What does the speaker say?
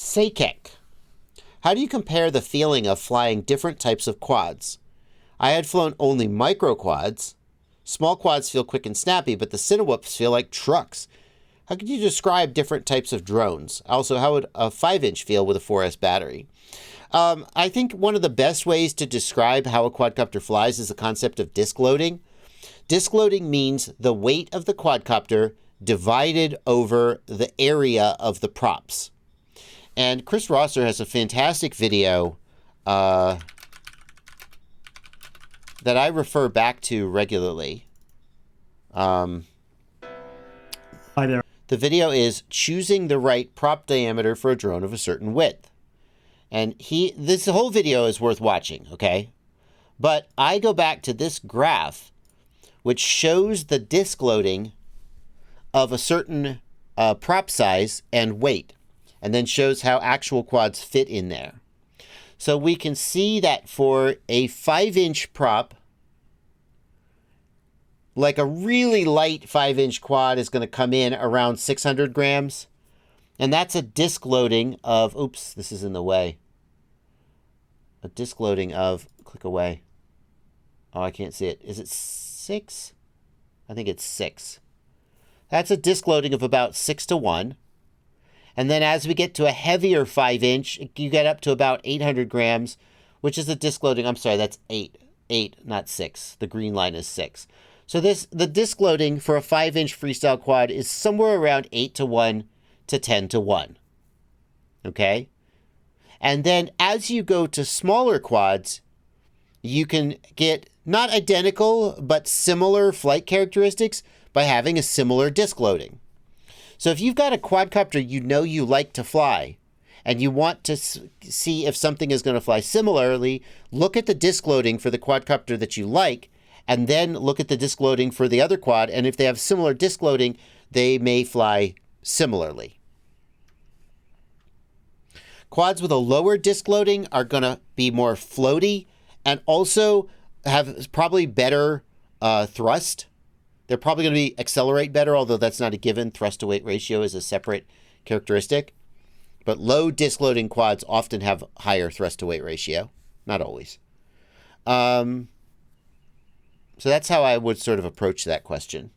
Sakek. How do you compare the feeling of flying different types of quads? I had flown only micro quads. Small quads feel quick and snappy, but the Cinewhoops feel like trucks. How could you describe different types of drones? Also, how would a 5-inch feel with a 4S battery? I think one of the best ways to describe how a quadcopter flies is the concept of disc loading. Disc loading means the weight of the quadcopter divided over the area of the props. And Chris Rosser has a fantastic video that I refer back to regularly. Hi there. The video is choosing the right prop diameter for a drone of a certain width. And this whole video is worth watching, okay? But I go back to this graph, which shows the disc loading of a certain prop size and weight, and then shows how actual quads fit in there. So we can see that for a 5-inch prop, like a really light 5-inch quad is going to come in around 600 grams. And that's a disc loading of, oops, this is in the way. A disc loading of, click away. Oh, I can't see it. Is it 6? I think it's 6. That's a disc loading of about 6 to 1. And then as we get to a heavier 5-inch, you get up to about 800 grams, which is a disc loading. I'm sorry, that's 8. 8, not 6. The green line is 6. So the disc loading for a 5-inch freestyle quad is somewhere around 8 to 1 to 10 to 1. Okay? And then as you go to smaller quads, you can get not identical, but similar flight characteristics by having a similar disc loading. So if you've got a quadcopter you know you like to fly, and you want to see if something is going to fly similarly, look at the disc loading for the quadcopter that you like, and then look at the disc loading for the other quad, and if they have similar disc loading, they may fly similarly. Quads with a lower disc loading are going to be more floaty and also have probably better thrust. They're probably going to accelerate better, although that's not a given. Thrust to weight ratio is a separate characteristic. But low disc loading quads often have higher thrust to weight ratio. Not always. So that's how I would sort of approach that question.